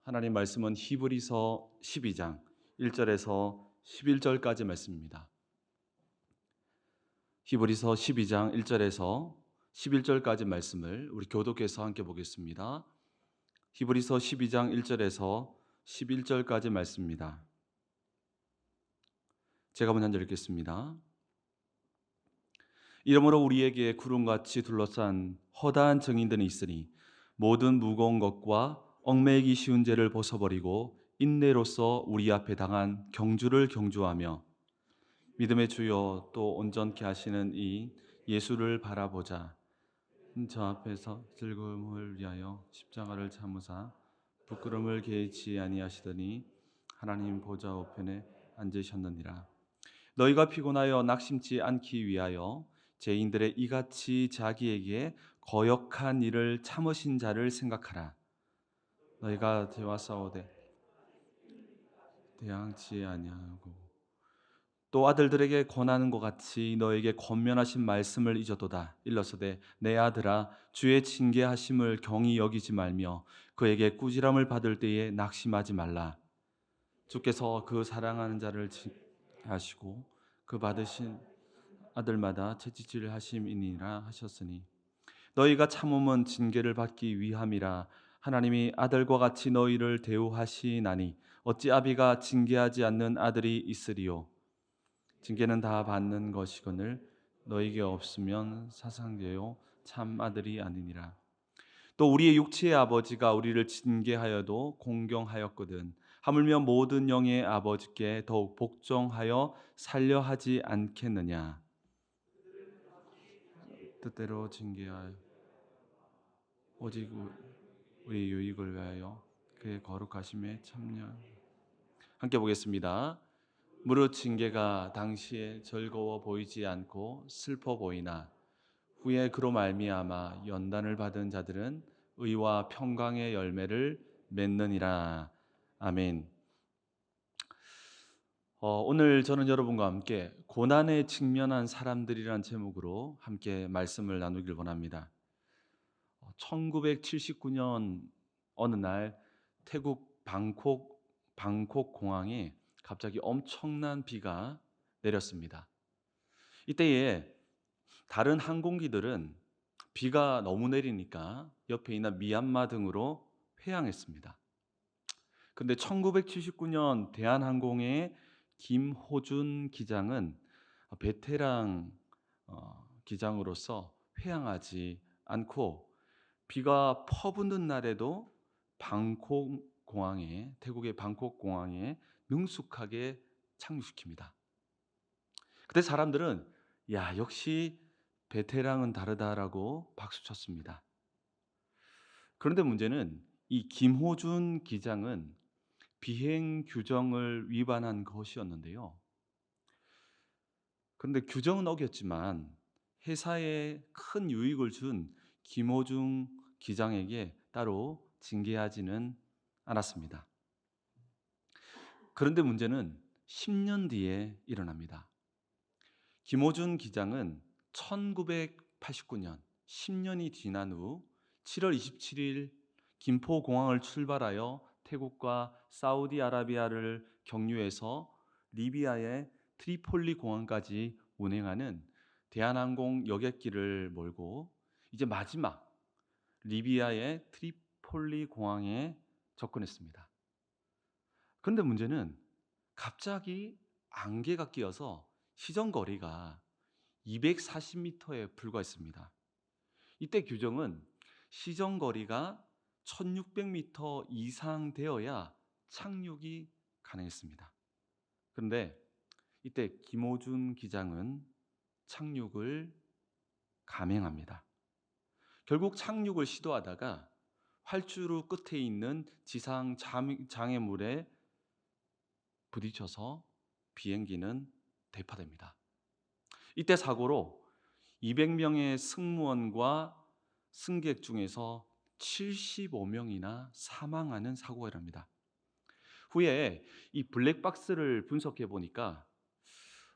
하나님 말씀은 히브리서 12장 1절에서 11절까지 말씀입니다. 히브리서 12장 1절에서 11절까지 말씀을 우리 교독해서 함께 보겠습니다. 히브리서 12장 1절에서 11절까지 말씀입니다. 제가 먼저 읽겠습니다. 이러므로 우리에게 구름같이 둘러싼 허다한 증인들이 있으니 모든 무거운 것과 얽매이기 쉬운 죄를 벗어버리고 인내로서 우리 앞에 당한 경주를 경주하며 믿음의 주여 또 온전케 하시는 이 예수를 바라보자. 저 앞에서 즐거움을 위하여 십자가를 참으사 부끄러움을 개의치 아니하시더니 하나님 보좌 우편에 앉으셨느니라. 너희가 피곤하여 낙심치 않기 위하여 죄인들의 이같이 자기에게 거역한 일을 참으신 자를 생각하라. 너희가 죄와 싸우되 대항치 아니하고 또 아들들에게 권하는 것 같이 너에게 권면하신 말씀을 잊었도다. 일러서되 내 아들아 주의 징계하심을 경히 여기지 말며 그에게 꾸지람을 받을 때에 낙심하지 말라. 주께서 그 사랑하는 자를 하시고 그 받으신 아들마다 채찍질 하심이니라 하셨으니 너희가 참음은 징계를 받기 위함이라. 하나님이 아들과 같이 너희를 대우하시나니 어찌 아비가 징계하지 않는 아들이 있으리요. 징계는 다 받는 것이거늘 너희에게 없으면 사상되어 참 아들이 아니니라. 또 우리의 육체의 아버지가 우리를 징계하여도 공경하였거든 하물며 모든 영의 아버지께 더욱 복종하여 살려 하지 않겠느냐. 뜻대로 징계하여 오직 우리 유익을 위하여 그의 거룩하심에 참여. 함께 보겠습니다. 무릇 징계가 당시에 즐거워 보이지 않고 슬퍼 보이나 후에 그로 말미암아 연단을 받은 자들은 의와 평강의 열매를 맺느니라. 아멘. 오늘 저는 여러분과 함께 고난에 직면한 사람들이란 제목으로 함께 말씀을 나누길 원합니다. 1979년 어느 날 태국 방콕 공항에 갑자기 엄청난 비가 내렸습니다. 이때에 다른 항공기들은 비가 너무 내리니까 옆에 있는 미얀마 등으로 회항했습니다. 그런데 1979년 대한항공의 김호준 기장은 베테랑 기장으로서 회항하지 않고 비가 퍼붓는 날에도 태국의 방콕 공항에 능숙하게 착륙시킵니다. 그때 사람들은 야, 역시 베테랑은 다르다라고 박수쳤습니다. 그런데 문제는 이 김호준 기장은 비행 규정을 위반한 것이었는데요. 그런데 규정은 어겼지만 회사에 큰 유익을 준 김호준 기장에게 따로 징계하지는 않았습니다. 그런데 문제는 10년 뒤에 일어납니다. 김호준 기장은 1989년 10년이 지난 후 7월 27일 김포공항을 출발하여 태국과 사우디아라비아를 경유해서 리비아의 트리폴리 공항까지 운행하는 대한항공 여객기를 몰고 이제 마지막 리비아의 트리폴리 공항에 접근했습니다. 그런데 문제는 갑자기 안개가 끼어서 시정거리가 240m에 불과했습니다. 이때 규정은 시정거리가 1600m 이상 되어야 착륙이 가능했습니다. 그런데 이때 김호준 기장은 착륙을 감행합니다. 결국 착륙을 시도하다가 활주로 끝에 있는 지상 장애물에 부딪혀서 비행기는 대파됩니다. 이때 사고로 200명의 승무원과 승객 중에서 75명이나 사망하는 사고가 일어납니다. 후에 이 블랙박스를 분석해 보니까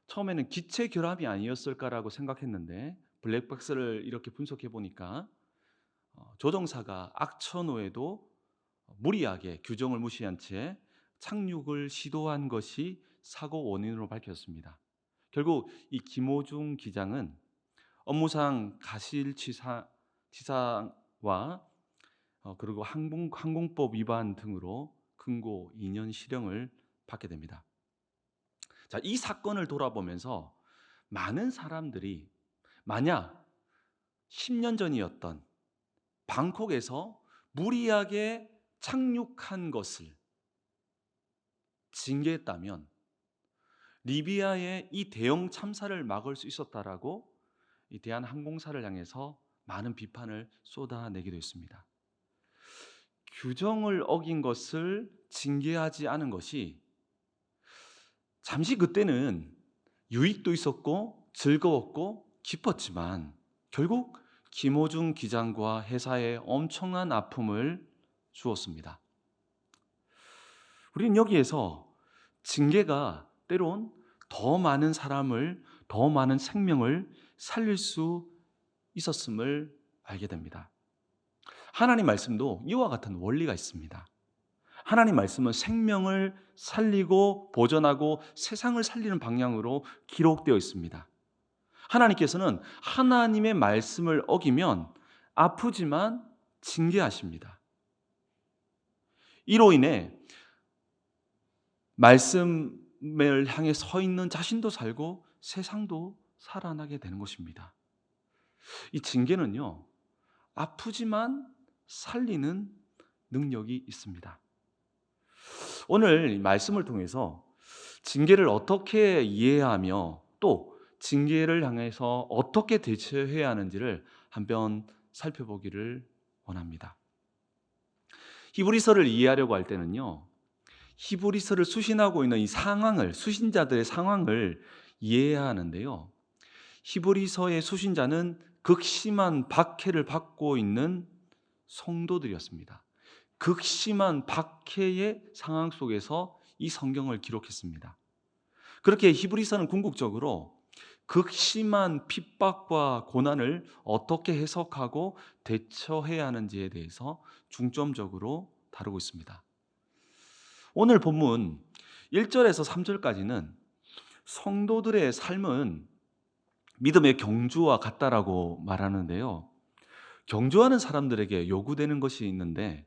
처음에는 기체 결함이 아니었을까라고 생각했는데 블랙박스를 이렇게 분석해 보니까 조종사가 악천후에도 무리하게 규정을 무시한 채 착륙을 시도한 것이 사고 원인으로 밝혔습니다. 결국 이 김호중 기장은 업무상 가실치사와 그리고 항공법 위반 등으로 금고 2년 실형을 받게 됩니다. 자, 이 사건을 돌아보면서 많은 사람들이 만약 10년 전이었던 방콕에서 무리하게 착륙한 것을 징계했다면 리비아의 이 대형 참사를 막을 수 있었다라고 이 대한항공사를 향해서 많은 비판을 쏟아내기도 했습니다. 규정을 어긴 것을 징계하지 않은 것이 잠시 그때는 유익도 있었고 즐거웠고 기뻤지만 결국 김호중 기장과 회사에 엄청난 아픔을 주었습니다. 우리는 여기에서 징계가 때론 더 많은 사람을, 더 많은 생명을 살릴 수 있었음을 알게 됩니다. 하나님 말씀도 이와 같은 원리가 있습니다. 하나님 말씀은 생명을 살리고 보존하고 세상을 살리는 방향으로 기록되어 있습니다. 하나님께서는 하나님의 말씀을 어기면 아프지만 징계하십니다. 이로 인해 말씀을 향해 서 있는 자신도 살고 세상도 살아나게 되는 것입니다. 이 징계는요, 아프지만 살리는 능력이 있습니다. 오늘 말씀을 통해서 징계를 어떻게 이해하며 또 징계를 향해서 어떻게 대처해야 하는지를 한번 살펴보기를 원합니다. 히브리서를 이해하려고 할 때는요, 히브리서를 수신하고 있는 이 상황을, 수신자들의 상황을 이해해야 하는데요, 히브리서의 수신자는 극심한 박해를 받고 있는 성도들이었습니다. 극심한 박해의 상황 속에서 이 성경을 기록했습니다. 그렇게 히브리서는 궁극적으로 극심한 핍박과 고난을 어떻게 해석하고 대처해야 하는지에 대해서 중점적으로 다루고 있습니다. 오늘 본문 1절에서 3절까지는 성도들의 삶은 믿음의 경주와 같다라고 말하는데요, 경주하는 사람들에게 요구되는 것이 있는데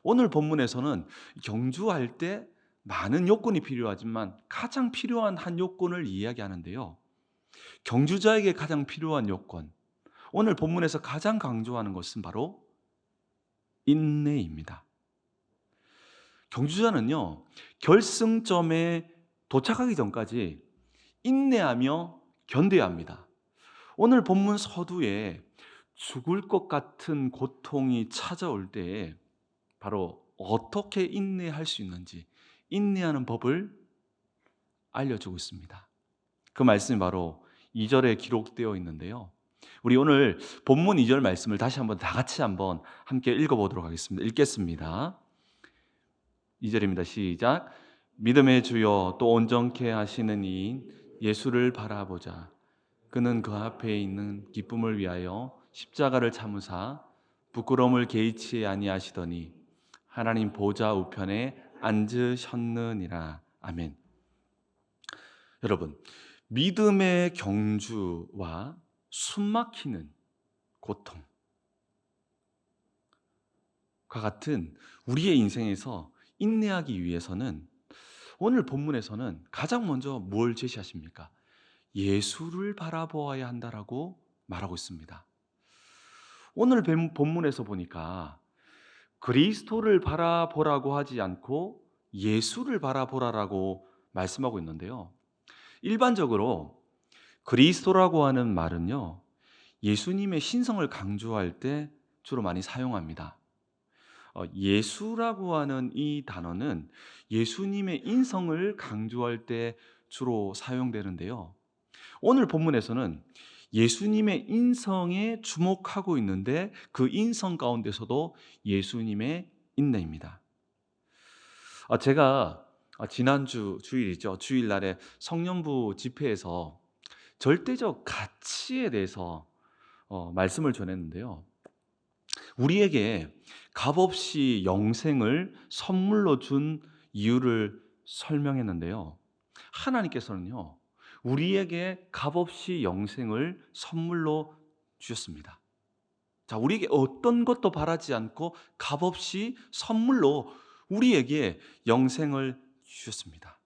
오늘 본문에서는 경주할 때 많은 요건이 필요하지만 가장 필요한 한 요건을 이야기하는데요, 경주자에게 가장 필요한 요건, 오늘 본문에서 가장 강조하는 것은 바로 인내입니다. 경주자는요, 결승점에 도착하기 전까지 인내하며 견뎌야 합니다. 오늘 본문 서두에 죽을 것 같은 고통이 찾아올 때에 바로 어떻게 인내할 수 있는지, 인내하는 법을 알려주고 있습니다. 그 말씀이 바로 2절에 기록되어 있는데요, 우리 오늘 본문 2절 말씀을 다시 한번 다 같이 한번 함께 읽어보도록 하겠습니다. 읽겠습니다. 2절입니다. 시작. 믿음의 주여 또 온전케 하시는 이인 예수를 바라보자. 그는 그 앞에 있는 기쁨을 위하여 십자가를 참으사 부끄러움을 개의치 아니하시더니 하나님 보좌 우편에 앉으셨느니라. 아멘. 여러분, 믿음의 경주와 숨막히는 고통과 같은 우리의 인생에서 인내하기 위해서는 오늘 본문에서는 가장 먼저 뭘 제시하십니까? 예수를 바라보아야 한다라고 말하고 있습니다. 오늘 본문에서 보니까 그리스도를 바라보라고 하지 않고 예수를 바라보라라고 말씀하고 있는데요, 일반적으로 그리스도라고 하는 말은요, 예수님의 신성을 강조할 때 주로 많이 사용합니다. 예수라고 하는 이 단어는 예수님의 인성을 강조할 때 주로 사용되는데요, 오늘 본문에서는 예수님의 인성에 주목하고 있는데 그 인성 가운데서도 예수님의 인내입니다. 제가 지난주 주일이죠, 주일날에 성령부 집회에서 절대적 가치에 대해서 말씀을 전했는데요, 우리에게 값없이 영생을 선물로 준 이유를 설명했는데요. 하나님께서는요, 우리에게 값없이 영생을 선물로 주셨습니다. 자, 우리에게 어떤 것도 바라지 않고 값없이 선물로 우리에게 영생을 주셨습니다.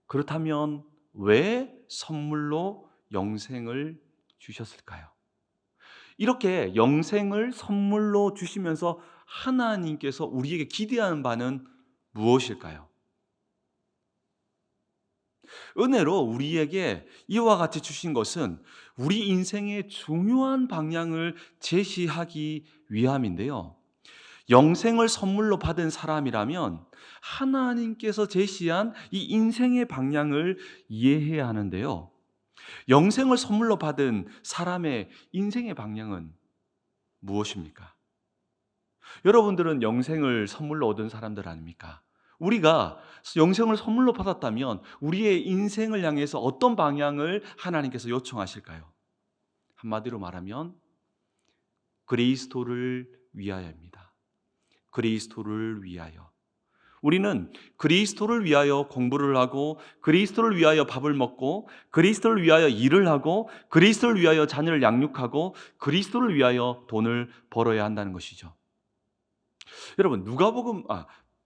그렇다면 왜 선물로 영생을 주셨을까요? 이렇게 영생을 선물로 주시면서 하나님께서 우리에게 기대하는 바는 무엇일까요? 은혜로 우리에게 이와 같이 주신 것은 우리 인생의 중요한 방향을 제시하기 위함인데요. 영생을 선물로 받은 사람이라면 하나님께서 제시한 이 인생의 방향을 이해해야 하는데요. 영생을 선물로 받은 사람의 인생의 방향은 무엇입니까? 여러분들은 영생을 선물로 얻은 사람들 아닙니까? 우리가 영생을 선물로 받았다면 우리의 인생을 향해서 어떤 방향을 하나님께서 요청하실까요? 한마디로 말하면 그리스도를 위하여입니다. 그리스도를 위하여. 우리는 그리스도를 위하여 공부를 하고, 그리스도를 위하여 밥을 먹고, 그리스도를 위하여 일을 하고, 그리스도를 위하여 자녀를 양육하고, 그리스도를 위하여 돈을 벌어야 한다는 것이죠. 여러분,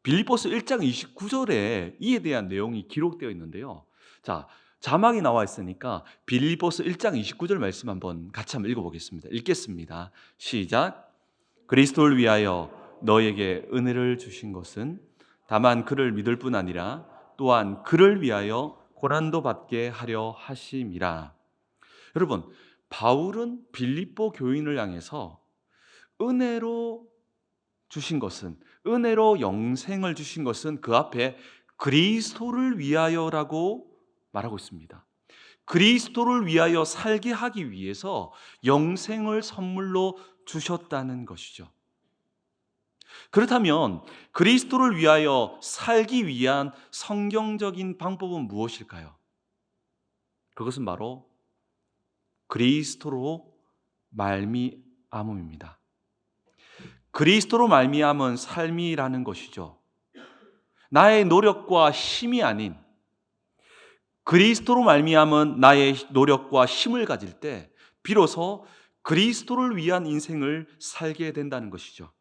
빌립보서 1장 29절에 이에 대한 내용이 기록되어 있는데요. 자, 자막이 나와 있으니까 빌립보서 1장 29절 말씀 같이 한번 읽어보겠습니다. 읽겠습니다. 시작. 그리스도를 위하여 너에게 은혜를 주신 것은 다만 그를 믿을 뿐 아니라 또한 그를 위하여 고난도 받게 하려 하심이라. 여러분, 바울은 빌립보 교인을 향해서 은혜로 주신 것은, 은혜로 영생을 주신 것은 그 앞에 그리스도를 위하여라고 말하고 있습니다. 그리스도를 위하여 살게 하기 위해서 영생을 선물로 주셨다는 것이죠. 그렇다면 그리스도를 위하여 살기 위한 성경적인 방법은 무엇일까요? 그것은 바로 그리스도로 말미암음입니다. 그리스도로 말미암은 삶이라는 것이죠. 나의 노력과 힘이 아닌 그리스도로 말미암은 나의 노력과 힘을 가질 때 비로소 그리스도를 위한 인생을 살게 된다는 것이죠.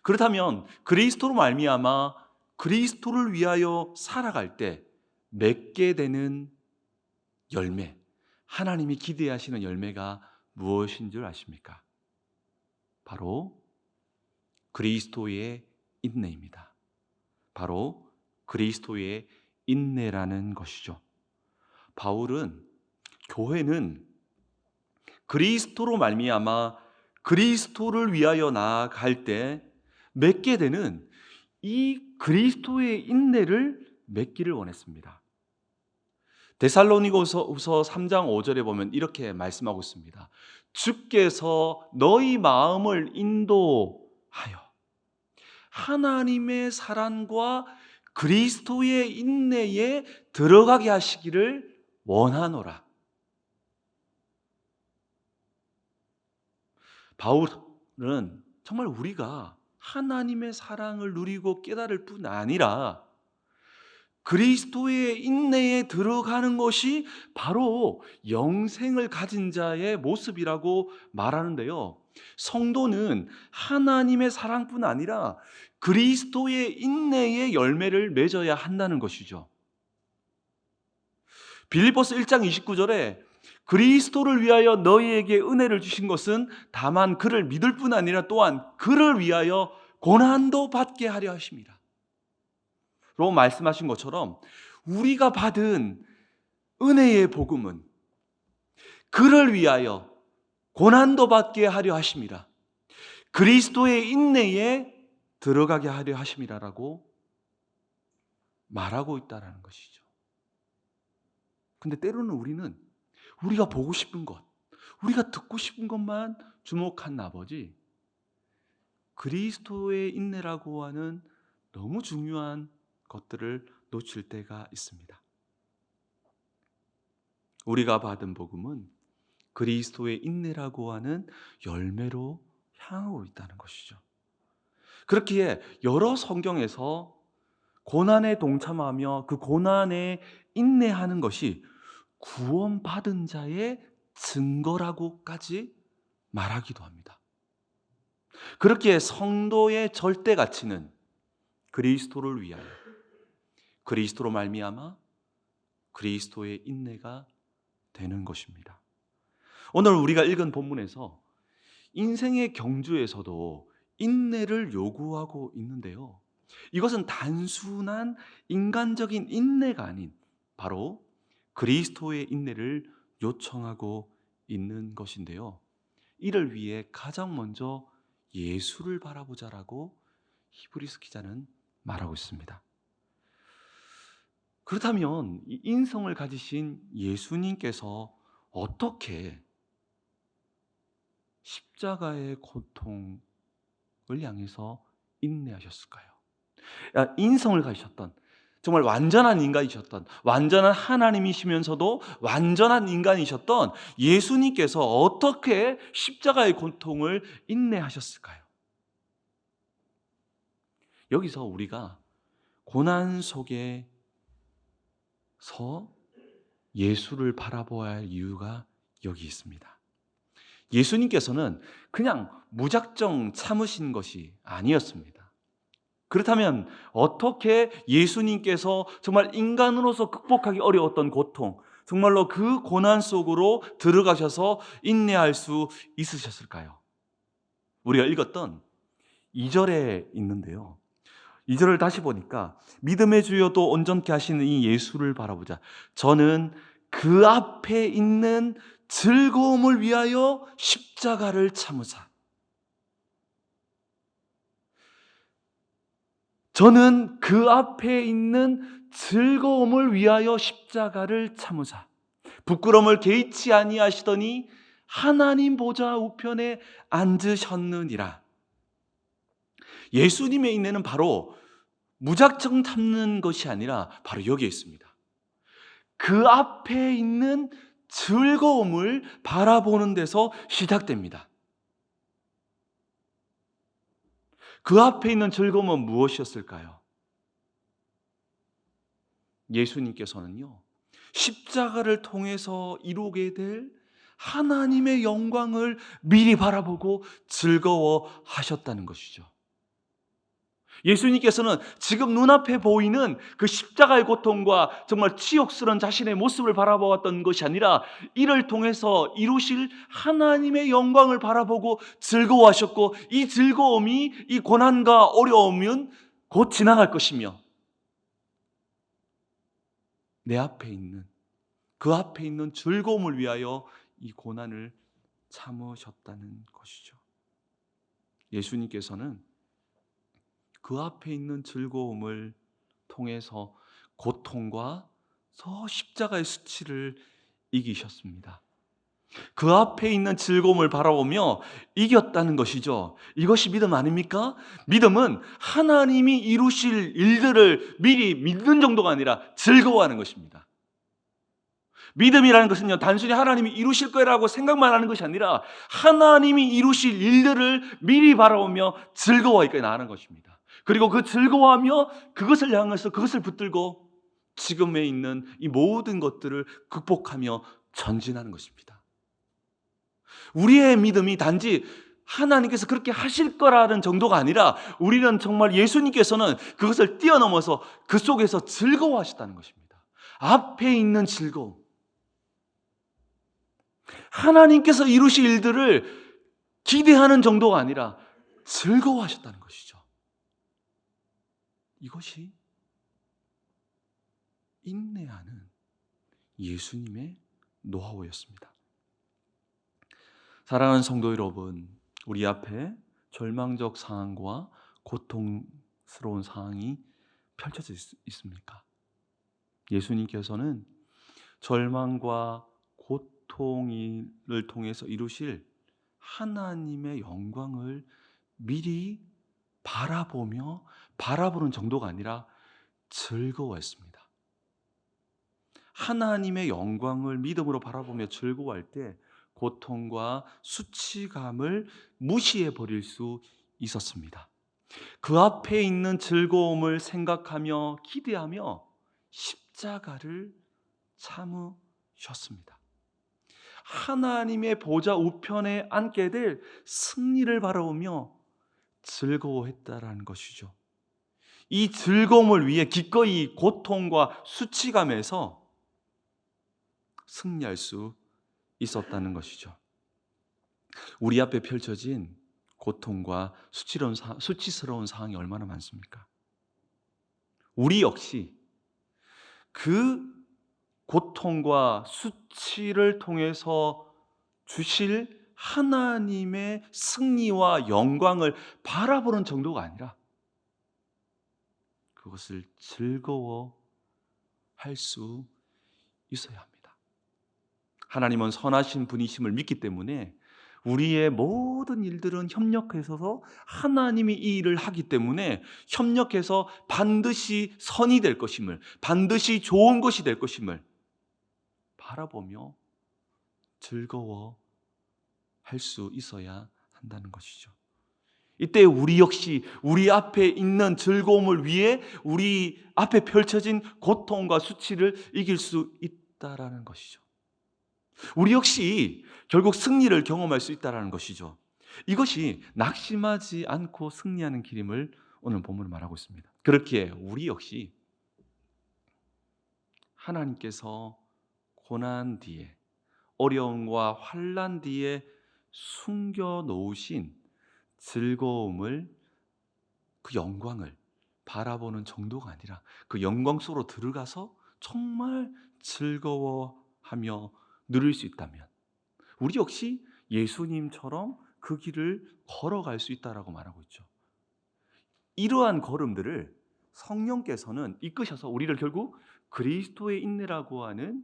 그렇다면 그리스도로 말미암아 그리스도를 위하여 살아갈 때 맺게 되는 열매, 하나님이 기대하시는 열매가 무엇인 줄 아십니까? 바로 그리스도의 인내입니다. 바로 그리스도의 인내라는 것이죠. 교회는 그리스도로 말미암아 그리스도를 위하여 나아갈 때 맺게 되는 이 그리스도의 인내를 맺기를 원했습니다. 데살로니가서 3장 5절에 보면 이렇게 말씀하고 있습니다. 주께서 너희 마음을 인도하여 하나님의 사랑과 그리스도의 인내에 들어가게 하시기를 원하노라. 바울은 정말 우리가 하나님의 사랑을 누리고 깨달을 뿐 아니라 그리스도의 인내에 들어가는 것이 바로 영생을 가진 자의 모습이라고 말하는데요. 성도는 하나님의 사랑뿐 아니라 그리스도의 인내의 열매를 맺어야 한다는 것이죠. 빌립보서 1장 29절에 그리스도를 위하여 너희에게 은혜를 주신 것은 다만 그를 믿을 뿐 아니라 또한 그를 위하여 고난도 받게 하려 하심이라. 로 말씀하신 것처럼 우리가 받은 은혜의 복음은 그를 위하여 고난도 받게 하려 하심이라. 그리스도의 인내에 들어가게 하려 하심이라라고 말하고 있다는 것이죠. 근데 때로는 우리는 우리가 보고 싶은 것, 우리가 듣고 싶은 것만 주목한 나머지 그리스도의 인내라고 하는 너무 중요한 것들을 놓칠 때가 있습니다. 우리가 받은 복음은 그리스도의 인내라고 하는 열매로 향하고 있다는 것이죠. 그렇기에 여러 성경에서 고난에 동참하며 그 고난에 인내하는 것이 구원받은 자의 증거라고까지 말하기도 합니다. 그렇기에 성도의 절대 가치는 그리스도를 위하여, 그리스도로 말미암아 그리스도의 인내가 되는 것입니다. 오늘 우리가 읽은 본문에서 인생의 경주에서도 인내를 요구하고 있는데요, 이것은 단순한 인간적인 인내가 아닌 바로 그리스도의 인내를 요청하고 있는 것인데요, 이를 위해 가장 먼저 예수를 바라보자라고 히브리서 기자는 말하고 있습니다. 그렇다면 이 인성을 가지신 예수님께서 어떻게 십자가의 고통을 향해서 인내하셨을까요? 인성을 가지셨던, 정말 완전한 인간이셨던, 완전한 하나님이시면서도 완전한 인간이셨던 예수님께서 어떻게 십자가의 고통을 인내하셨을까요? 여기서 우리가 고난 속에서 예수를 바라보아야 할 이유가 여기 있습니다. 예수님께서는 그냥 무작정 참으신 것이 아니었습니다. 그렇다면 어떻게 예수님께서 정말 인간으로서 극복하기 어려웠던 고통, 정말로 그 고난 속으로 들어가셔서 인내할 수 있으셨을까요? 우리가 읽었던 2절에 있는데요, 2절을 다시 보니까 믿음의 주여 또 온전케 하시는 이 예수를 바라보자. 저는 그 앞에 있는 즐거움을 위하여 십자가를 참으사. 저는 그 앞에 있는 즐거움을 위하여 십자가를 참으사. 부끄러움을 개의치 아니하시더니 하나님 보좌 우편에 앉으셨느니라. 예수님의 인내는 바로 무작정 참는 것이 아니라 바로 여기에 있습니다. 그 앞에 있는 즐거움을 바라보는 데서 시작됩니다. 그 앞에 있는 즐거움은 무엇이었을까요? 예수님께서는요, 십자가를 통해서 이루게 될 하나님의 영광을 미리 바라보고 즐거워하셨다는 것이죠. 예수님께서는 지금 눈앞에 보이는 그 십자가의 고통과 정말 치욕스러운 자신의 모습을 바라보았던 것이 아니라 이를 통해서 이루실 하나님의 영광을 바라보고 즐거워하셨고, 이 즐거움이, 이 고난과 어려움은 곧 지나갈 것이며 내 앞에 있는, 그 앞에 있는 즐거움을 위하여 이 고난을 참으셨다는 것이죠. 예수님께서는 그 앞에 있는 즐거움을 통해서 고통과 십자가의 수치를 이기셨습니다. 그 앞에 있는 즐거움을 바라보며 이겼다는 것이죠. 이것이 믿음 아닙니까? 믿음은 하나님이 이루실 일들을 미리 믿는 정도가 아니라 즐거워하는 것입니다. 믿음이라는 것은요, 단순히 하나님이 이루실 거라고 생각만 하는 것이 아니라 하나님이 이루실 일들을 미리 바라보며 즐거워하기까지 나가는 것입니다. 그리고 그 즐거워하며 그것을 향해서 그것을 붙들고 지금에 있는 이 모든 것들을 극복하며 전진하는 것입니다. 우리의 믿음이 단지 하나님께서 그렇게 하실 거라는 정도가 아니라 우리는 정말 예수님께서는 그것을 뛰어넘어서 그 속에서 즐거워하셨다는 것입니다. 앞에 있는 즐거움, 하나님께서 이루실 일들을 기대하는 정도가 아니라 즐거워하셨다는 것이죠. 이것이 인내하는 예수님의 노하우였습니다. 사랑하는 성도 여러분, 우리 앞에 절망적 상황과 고통스러운 상황이 펼쳐져 있습니까? 예수님께서는 절망과 고통을 통해서 이루실 하나님의 영광을 미리 바라보는 정도가 아니라 즐거워했습니다. 하나님의 영광을 믿음으로 바라보며 즐거워할 때 고통과 수치감을 무시해 버릴 수 있었습니다. 그 앞에 있는 즐거움을 생각하며 기대하며 십자가를 참으셨습니다. 하나님의 보좌 우편에 앉게 될 승리를 바라보며 즐거워했다라는 것이죠. 이 즐거움을 위해 기꺼이 고통과 수치감에서 승리할 수 있었다는 것이죠. 우리 앞에 펼쳐진 고통과 수치스러운 상황이 얼마나 많습니까? 우리 역시 그 고통과 수치를 통해서 주실 하나님의 승리와 영광을 바라보는 정도가 아니라 그것을 즐거워할 수 있어야 합니다. 하나님은 선하신 분이심을 믿기 때문에 우리의 모든 일들은 협력해서 하나님이 이 일을 하기 때문에 협력해서 반드시 선이 될 것임을, 반드시 좋은 것이 될 것임을 바라보며 즐거워할 수 있어야 한다는 것이죠. 이때 우리 역시 우리 앞에 있는 즐거움을 위해 우리 앞에 펼쳐진 고통과 수치를 이길 수 있다라는 것이죠. 우리 역시 결국 승리를 경험할 수 있다라는 것이죠. 이것이 낙심하지 않고 승리하는 길임을 오늘 본문은 말하고 있습니다. 그렇기에 우리 역시 하나님께서 고난 뒤에 어려움과 환난 뒤에 숨겨 놓으신 즐거움을, 그 영광을 바라보는 정도가 아니라 그 영광 속으로 들어가서 정말 즐거워하며 누릴 수 있다면 우리 역시 예수님처럼 그 길을 걸어갈 수 있다라고 말하고 있죠. 이러한 걸음들을 성령께서는 이끄셔서 우리를 결국 그리스도의 인내라고 하는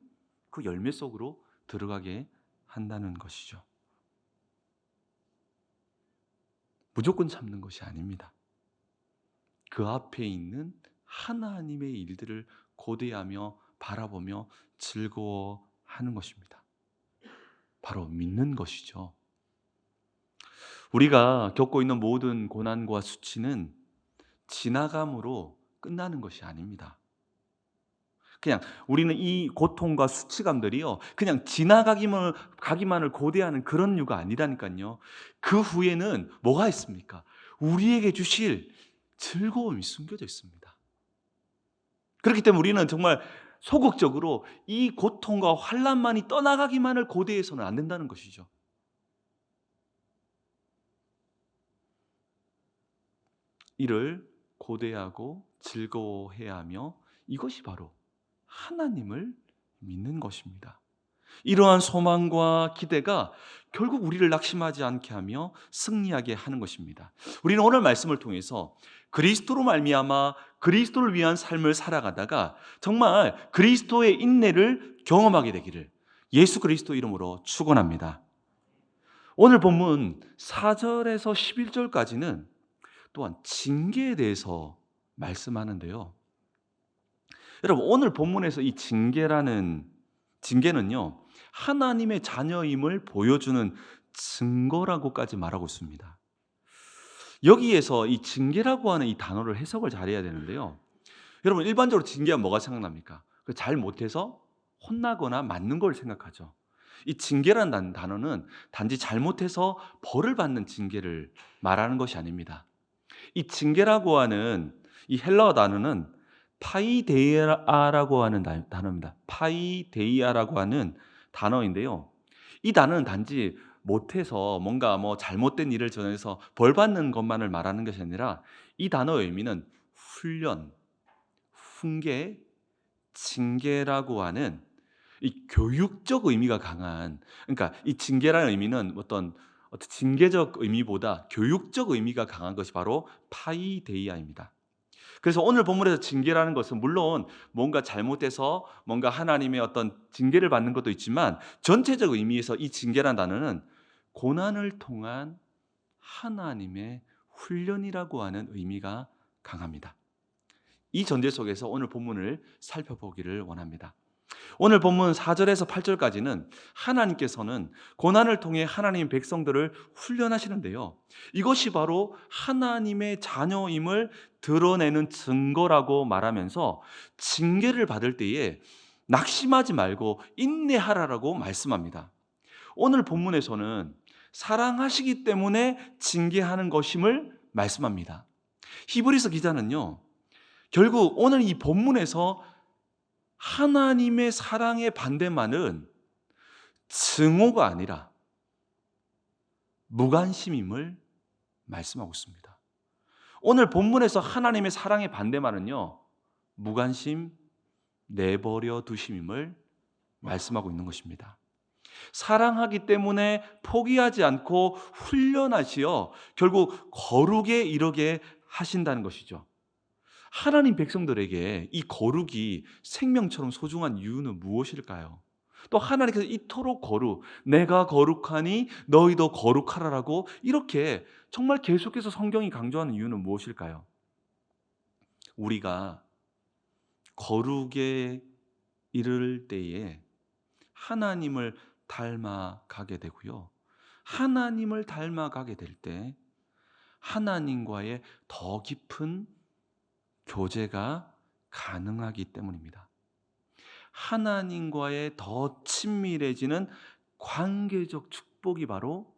그 열매 속으로 들어가게 한다는 것이죠. 무조건 참는 것이 아닙니다. 그 앞에 있는 하나님의 일들을 고대하며 바라보며 즐거워하는 것입니다. 바로 믿는 것이죠. 우리가 겪고 있는 모든 고난과 수치는 지나감으로 끝나는 것이 아닙니다. 그냥 우리는 이 고통과 수치감들이요, 그냥 가기만을 고대하는 그런 이유가 아니라니까요. 그 후에는 뭐가 있습니까? 우리에게 주실 즐거움이 숨겨져 있습니다. 그렇기 때문에 우리는 정말 소극적으로 이 고통과 환난만이 떠나가기만을 고대해서는 안 된다는 것이죠. 이를 고대하고 즐거워해야 하며 이것이 바로 하나님을 믿는 것입니다. 이러한 소망과 기대가 결국 우리를 낙심하지 않게 하며 승리하게 하는 것입니다. 우리는 오늘 말씀을 통해서 그리스도로 말미암아 그리스도를 위한 삶을 살아가다가 정말 그리스도의 인내를 경험하게 되기를 예수 그리스도 이름으로 축원합니다. 오늘 본문 4절에서 11절까지는 또한 징계에 대해서 말씀하는데요. 여러분, 오늘 본문에서 이 징계는요, 하나님의 자녀임을 보여주는 증거라고까지 말하고 있습니다. 여기에서 이 징계라고 하는 이 단어를 해석을 잘해야 되는데요. 여러분, 일반적으로 징계하면 뭐가 생각납니까? 잘 못해서 혼나거나 맞는 걸 생각하죠. 이 징계라는 단어는 단지 잘못해서 벌을 받는 징계를 말하는 것이 아닙니다. 이 징계라고 하는 이 헬라어 단어는 파이데이아라고 하는 단어입니다. 파이데이아라고 하는 단어인데요. 이 단어는 단지 못해서 뭔가 잘못된 일을 저질러서 벌 받는 것만을 말하는 것이 아니라 이 단어의 의미는 훈련, 훈계, 징계라고 하는 이 교육적 의미가 강한, 그러니까 이 징계라는 의미는 어떤 징계적 의미보다 교육적 의미가 강한 것이 바로 파이데이아입니다. 그래서 오늘 본문에서 징계라는 것은 물론 뭔가 잘못해서 뭔가 하나님의 어떤 징계를 받는 것도 있지만 전체적 의미에서 이 징계라는 단어는 고난을 통한 하나님의 훈련이라고 하는 의미가 강합니다. 이 전제 속에서 오늘 본문을 살펴보기를 원합니다. 오늘 본문 4절에서 8절까지는 하나님께서는 고난을 통해 하나님의 백성들을 훈련하시는데요. 이것이 바로 하나님의 자녀임을 드러내는 증거라고 말하면서 징계를 받을 때에 낙심하지 말고 인내하라라고 말씀합니다. 오늘 본문에서는 사랑하시기 때문에 징계하는 것임을 말씀합니다. 히브리서 기자는요, 결국 오늘 이 본문에서 하나님의 사랑의 반대말은 증오가 아니라 무관심임을 말씀하고 있습니다. 오늘 본문에서 하나님의 사랑의 반대말은요, 무관심, 내버려 두심임을 말씀하고 있는 것입니다. 사랑하기 때문에 포기하지 않고 훈련하시어 결국 거룩에 이르게 하신다는 것이죠. 하나님 백성들에게 이 거룩이 생명처럼 소중한 이유는 무엇일까요? 또 하나님께서 이토록 내가 거룩하니 너희도 거룩하라라고 이렇게 정말 계속해서 성경이 강조하는 이유는 무엇일까요? 우리가 거룩에 이를 때에 하나님을 닮아가게 되고요. 하나님을 닮아가게 될 때 하나님과의 더 깊은 교제가 가능하기 때문입니다. 하나님과의 더 친밀해지는 관계적 축복이 바로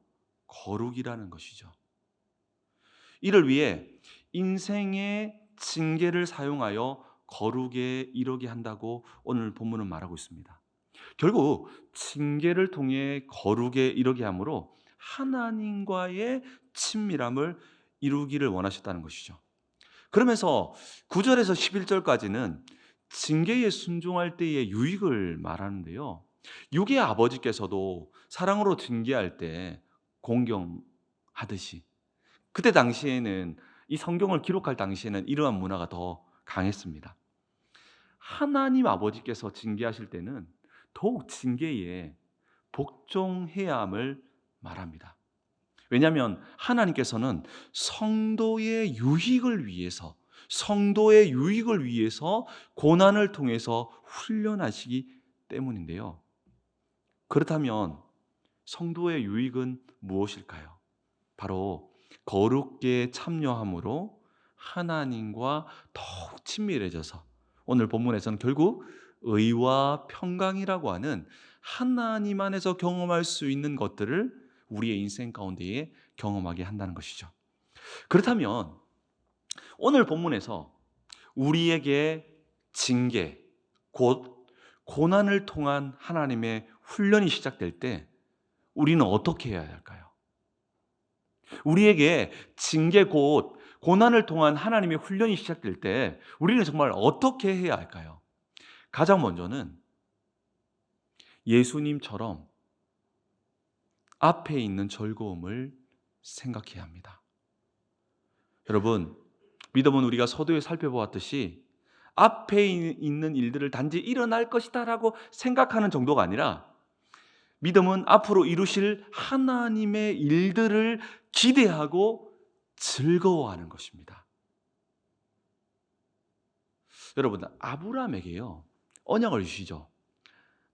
거룩이라는 것이죠. 이를 위해 인생의 징계를 사용하여 거룩에 이르게 한다고 오늘 본문은 말하고 있습니다. 결국 징계를 통해 거룩에 이르게 함으로 하나님과의 친밀함을 이루기를 원하셨다는 것이죠. 그러면서 9절에서 11절까지는 징계에 순종할 때의 유익을 말하는데요. 육의 아버지께서도 사랑으로 징계할 때 공경하듯이 그때 당시에는 이 성경을 기록할 당시에는 이러한 문화가 더 강했습니다. 하나님 아버지께서 징계하실 때는 더욱 징계에 복종해야 함을 말합니다. 왜냐하면 하나님께서는 성도의 유익을 위해서 고난을 통해서 훈련하시기 때문인데요. 그렇다면 성도의 유익은 무엇일까요? 바로 거룩에 참여함으로 하나님과 더욱 친밀해져서 오늘 본문에서는 결국 의와 평강이라고 하는 하나님 안에서 경험할 수 있는 것들을 우리의 인생 가운데에 경험하게 한다는 것이죠. 그렇다면 오늘 본문에서 우리에게 징계, 곧 고난을 통한 하나님의 훈련이 시작될 때 우리는 어떻게 해야 할까요? 우리에게 징계 곧 고난을 통한 하나님의 훈련이 시작될 때 우리는 정말 어떻게 해야 할까요? 가장 먼저는 예수님처럼 앞에 있는 즐거움을 생각해야 합니다. 여러분, 믿음은 우리가 서두에 살펴보았듯이 앞에 있는 일들을 단지 일어날 것이다 라고 생각하는 정도가 아니라 믿음은 앞으로 이루실 하나님의 일들을 기대하고 즐거워하는 것입니다. 여러분, 아브라함에게요 언약을 주시죠.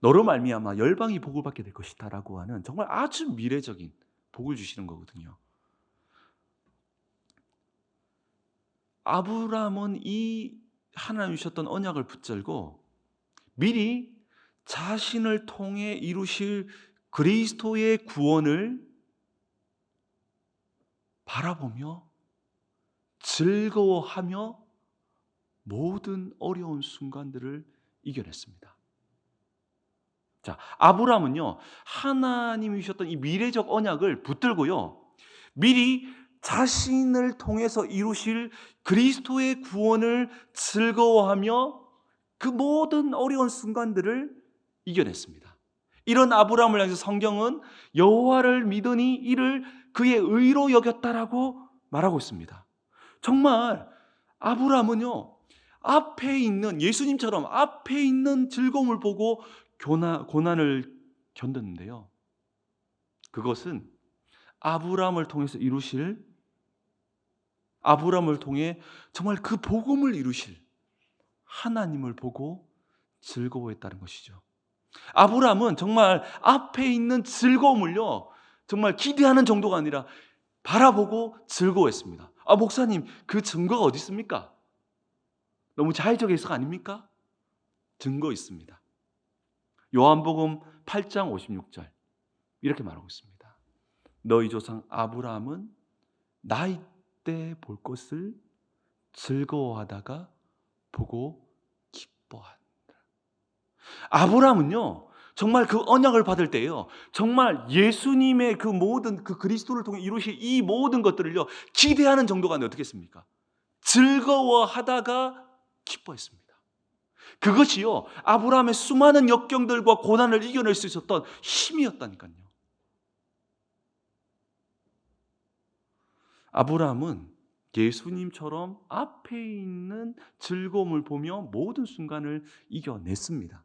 너로 말미암아 열방이 복을 받게 될 것이다 라고 하는 정말 아주 미래적인 복을 주시는 거거든요. 아브라함은 이 하나님 주셨던 언약을 붙들고 미리 자신을 통해 이루실 그리스도의 구원을 바라보며 즐거워하며 모든 어려운 순간들을 이겨냈습니다. 자, 아브라함은요 하나님이 주셨던 이 미래적 언약을 붙들고요 미리 자신을 통해서 이루실 그리스도의 구원을 즐거워하며 그 모든 어려운 순간들을 이겨냈습니다. 이런 아브라함을 향해서 성경은 여호와를 믿으니 이를 그의 의로 여겼다라고 말하고 있습니다. 정말 아브라함은요 앞에 있는 예수님처럼 앞에 있는 즐거움을 보고 고난을 견뎠는데요. 그것은 아브라함을 통해 정말 그 복음을 이루실 하나님을 보고 즐거워했다는 것이죠. 아브라함은 정말 앞에 있는 즐거움을요, 정말 기대하는 정도가 아니라 바라보고 즐거워했습니다. 목사님, 그 증거가 어디 있습니까? 너무 자의적 해석 아닙니까? 증거 있습니다. 요한복음 8장 56절 이렇게 말하고 있습니다. 너희 조상 아브라함은 나이 때 볼 것을 즐거워하다가 보고 기뻐한다. 아브라함은요, 정말 그 언약을 받을 때요, 정말 예수님의 그 모든 그 그리스도를 통해 이루실 이 모든 것들을요, 기대하는 정도가 아니라 어떻게 했습니까? 즐거워하다가 기뻐했습니다. 그것이요, 아브라함의 수많은 역경들과 고난을 이겨낼 수 있었던 힘이었다니까요. 아브라함은 예수님처럼 앞에 있는 즐거움을 보며 모든 순간을 이겨냈습니다.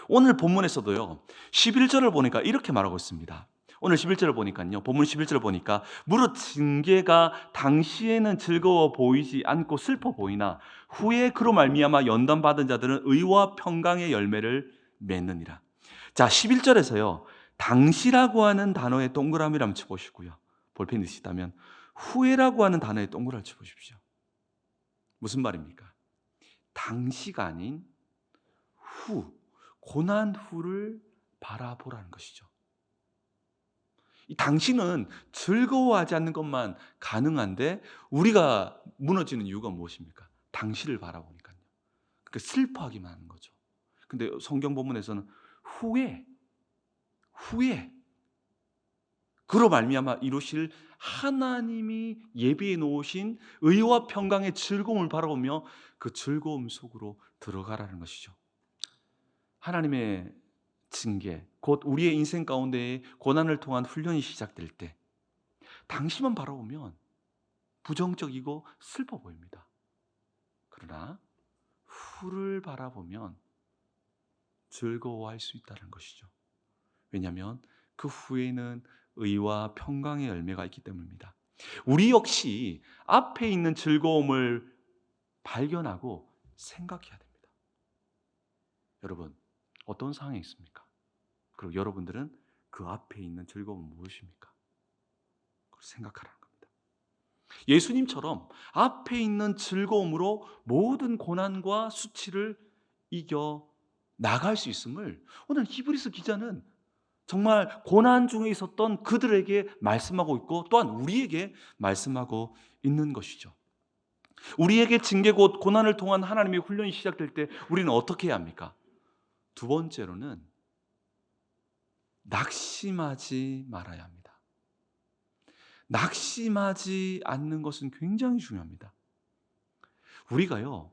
오늘 본문에서도요, 11절을 보니까 이렇게 말하고 있습니다. 오늘 11절을 보니까요, 본문 11절을 보니까 무릇 징계가 당시에는 즐거워 보이지 않고 슬퍼 보이나 후에 그로 말미암아 연단받은 자들은 의와 평강의 열매를 맺느니라. 자, 11절에서요, 당시라고 하는 단어에 동그라미를 한번 쳐보시고요, 볼펜 있으시다면 후에라고 하는 단어에 동그라미 쳐보십시오. 무슨 말입니까? 당시가 아닌 후, 고난 후를 바라보라는 것이죠. 이 당신은 즐거워하지 않는 것만 가능한데 우리가 무너지는 이유가 무엇입니까? 당시를 바라보니까요. 그러니까 슬퍼하기만 하는 거죠. 근데 성경 본문에서는 후에 그로 말미암아 이루실 하나님이 예비해 놓으신 의와 평강의 즐거움을 바라보며 그 즐거움 속으로 들어가라는 것이죠. 하나님의 징계, 곧 우리의 인생 가운데에 고난을 통한 훈련이 시작될 때 당시만 바라보면 부정적이고 슬퍼 보입니다. 그러나 후를 바라보면 즐거워할 수 있다는 것이죠. 왜냐하면 그 후에는 의와 평강의 열매가 있기 때문입니다. 우리 역시 앞에 있는 즐거움을 발견하고 생각해야 됩니다. 여러분, 어떤 상황이 있습니까? 그리고 여러분들은 그 앞에 있는 즐거움은 무엇입니까? 생각하라는 겁니다. 예수님처럼 앞에 있는 즐거움으로 모든 고난과 수치를 이겨 나갈 수 있음을 오늘 히브리서 기자는 정말 고난 중에 있었던 그들에게 말씀하고 있고 또한 우리에게 말씀하고 있는 것이죠. 우리에게 징계 곧 고난을 통한 하나님의 훈련이 시작될 때 우리는 어떻게 해야 합니까? 두 번째로는 낙심하지 말아야 합니다. 낙심하지 않는 것은 굉장히 중요합니다. 우리가요,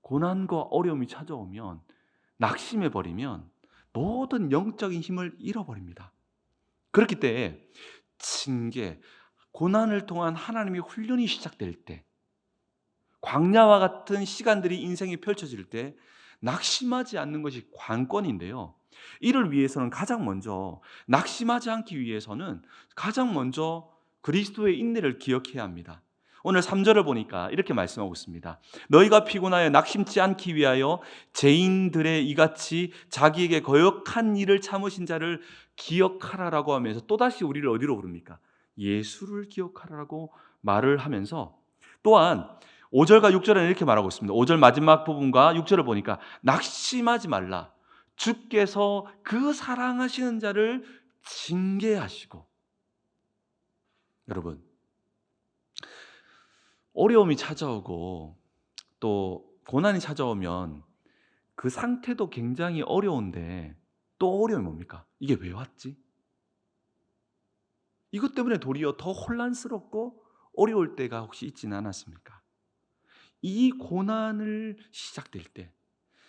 고난과 어려움이 찾아오면 낙심해 버리면 모든 영적인 힘을 잃어버립니다. 그렇기 때문에 징계, 고난을 통한 하나님의 훈련이 시작될 때, 광야와 같은 시간들이 인생에 펼쳐질 때 낙심하지 않는 것이 관건인데요. 이를 위해서는 가장 먼저 낙심하지 않기 위해서는 가장 먼저 그리스도의 인내를 기억해야 합니다. 오늘 3절을 보니까 이렇게 말씀하고 있습니다. 너희가 피곤하여 낙심치 않기 위하여 죄인들의 이같이 자기에게 거역한 일을 참으신 자를 기억하라라고 하면서 또다시 우리를 어디로 부릅니까? 예수를 기억하라고 말을 하면서 또한 5절과 6절에는 이렇게 말하고 있습니다. 5절 마지막 부분과 6절을 보니까 낙심하지 말라. 주께서 그 사랑하시는 자를 징계하시고. 여러분, 어려움이 찾아오고 또 고난이 찾아오면 그 상태도 굉장히 어려운데 또 어려움이 뭡니까? 이게 왜 왔지? 이것 때문에 도리어 더 혼란스럽고 어려울 때가 혹시 있지는 않았습니까? 이 고난을 시작될 때,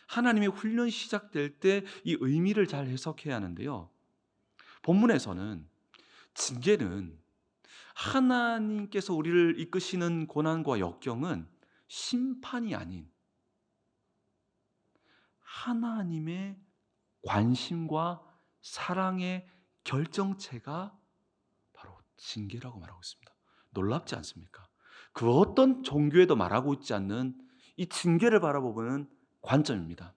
하나님의 훈련이 시작될 때 이 의미를 잘 해석해야 하는데요. 본문에서는 징계는 하나님께서 우리를 이끄시는 고난과 역경은 심판이 아닌 하나님의 관심과 사랑의 결정체가 바로 징계라고 말하고 있습니다. 놀랍지 않습니까? 그 어떤 종교에도 말하고 있지 않는 이 징계를 바라보는 관점입니다.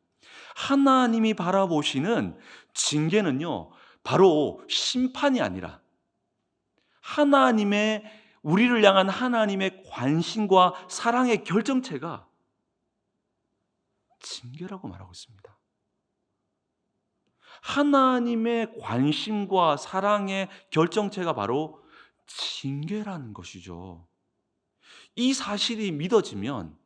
하나님이 바라보시는 징계는요, 바로 심판이 아니라 하나님의, 우리를 향한 하나님의 관심과 사랑의 결정체가 징계라고 말하고 있습니다. 하나님의 관심과 사랑의 결정체가 바로 징계라는 것이죠. 이 사실이 믿어지면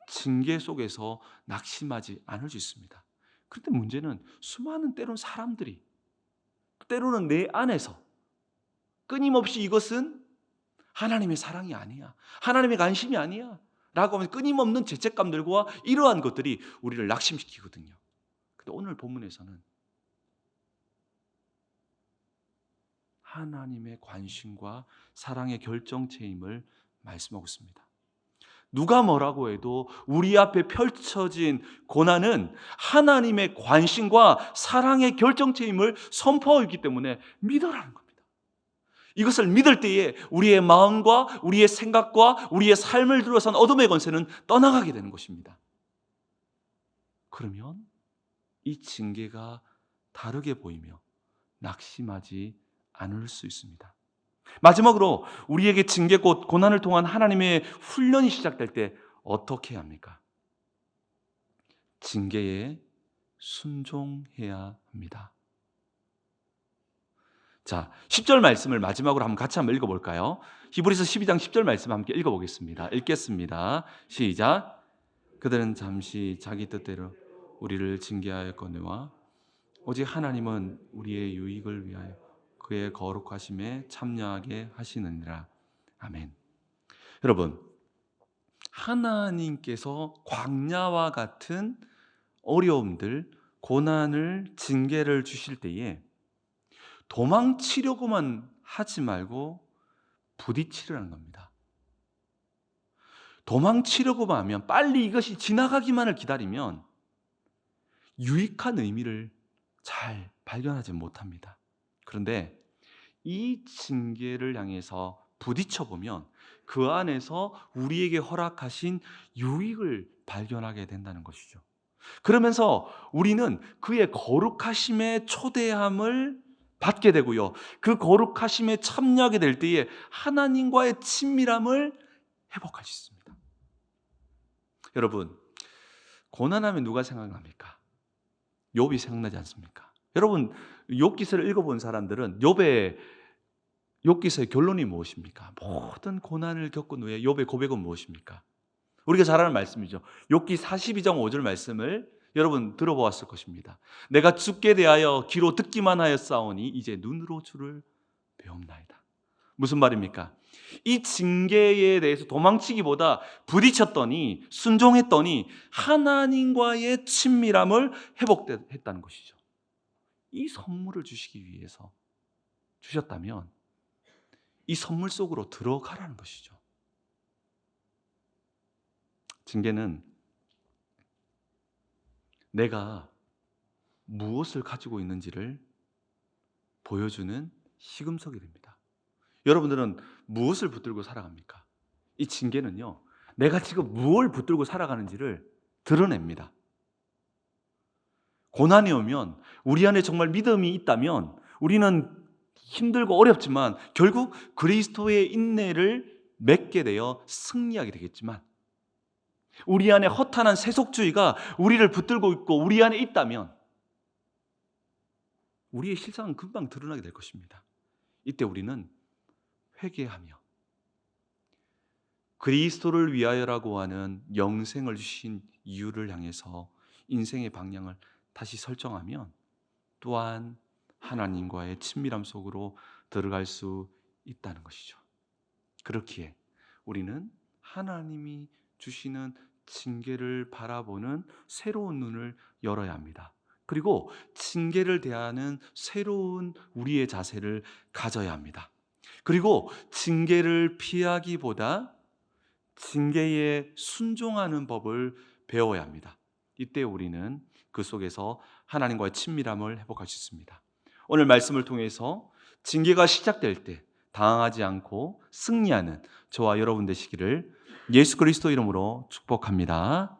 징계 속에서 낙심하지 않을 수 있습니다. 그런데 문제는 수많은 때로는 사람들이, 때로는 내 안에서 끊임없이 이것은 하나님의 사랑이 아니야, 하나님의 관심이 아니야 라고 하면 끊임없는 죄책감들과 이러한 것들이 우리를 낙심시키거든요. 근데 오늘 본문에서는 하나님의 관심과 사랑의 결정체임을 말씀하고 있습니다. 누가 뭐라고 해도 우리 앞에 펼쳐진 고난은 하나님의 관심과 사랑의 결정체임을 선포하고 있기 때문에 믿으라는 겁니다. 이것을 믿을 때에 우리의 마음과 우리의 생각과 우리의 삶을 둘러싼 어둠의 권세는 떠나가게 되는 것입니다. 그러면 이 징계가 다르게 보이며 낙심하지 않을 수 있습니다. 마지막으로 우리에게 징계 곧 고난을 통한 하나님의 훈련이 시작될 때 어떻게 해야 합니까? 징계에 순종해야 합니다. 자, 10절 말씀을 마지막으로 같이 한번 읽어볼까요? 히브리서 12장 10절 말씀 함께 읽어보겠습니다. 읽겠습니다. 시작. 그들은 잠시 자기 뜻대로 우리를 징계하였거니와 오직 하나님은 우리의 유익을 위하여 그의 거룩하심에 참여하게 하시느니라. 아멘. 여러분, 하나님께서 광야와 같은 어려움들, 고난을, 징계를 주실 때에 도망치려고만 하지 말고 부딪히라는 겁니다. 도망치려고만 하면, 빨리 이것이 지나가기만을 기다리면 유익한 의미를 잘 발견하지 못합니다. 그런데 이 징계를 향해서 부딪혀보면 그 안에서 우리에게 허락하신 유익을 발견하게 된다는 것이죠. 그러면서 우리는 그의 거룩하심의 초대함을 받게 되고요, 그 거룩하심에 참여하게 될 때에 하나님과의 친밀함을 회복할 수 있습니다. 여러분, 고난하면 누가 생각납니까? 욥이 생각나지 않습니까? 여러분, 욥기서를 읽어본 사람들은 욥기서의 결론이 무엇입니까? 모든 고난을 겪은 후에 욥의 고백은 무엇입니까? 우리가 잘 아는 말씀이죠. 욥기 42장 5절 말씀을 여러분 들어보았을 것입니다. 내가 주께 대하여 귀로 듣기만 하였사오니 이제 눈으로 주를 배움나이다. 무슨 말입니까? 이 징계에 대해서 도망치기보다 부딪혔더니, 순종했더니 하나님과의 친밀함을 회복했다는 것이죠. 이 선물을 주시기 위해서 주셨다면 이 선물 속으로 들어가라는 것이죠. 징계는 내가 무엇을 가지고 있는지를 보여주는 시금석이 됩니다. 여러분들은 무엇을 붙들고 살아갑니까? 이 징계는요, 내가 지금 무엇을 붙들고 살아가는지를 드러냅니다. 고난이 오면, 우리 안에 정말 믿음이 있다면 우리는 힘들고 어렵지만 결국 그리스도의 인내를 맺게 되어 승리하게 되겠지만, 우리 안에 허탄한 세속주의가 우리를 붙들고 있고 우리 안에 있다면 우리의 실상은 금방 드러나게 될 것입니다. 이때 우리는 회개하며 그리스도를 위하여라고 하는 영생을 주신 이유를 향해서 인생의 방향을 다시 설정하면 또한 하나님과의 친밀함 속으로 들어갈 수 있다는 것이죠. 그렇기에 우리는 하나님이 주시는 징계를 바라보는 새로운 눈을 열어야 합니다. 그리고 징계를 대하는 새로운 우리의 자세를 가져야 합니다. 그리고 징계를 피하기보다 징계에 순종하는 법을 배워야 합니다. 이때 우리는 그 속에서 하나님과의 친밀함을 회복할 수 있습니다. 오늘 말씀을 통해서 징계가 시작될 때 당황하지 않고 승리하는 저와 여러분 되시기를 예수 그리스도 이름으로 축복합니다.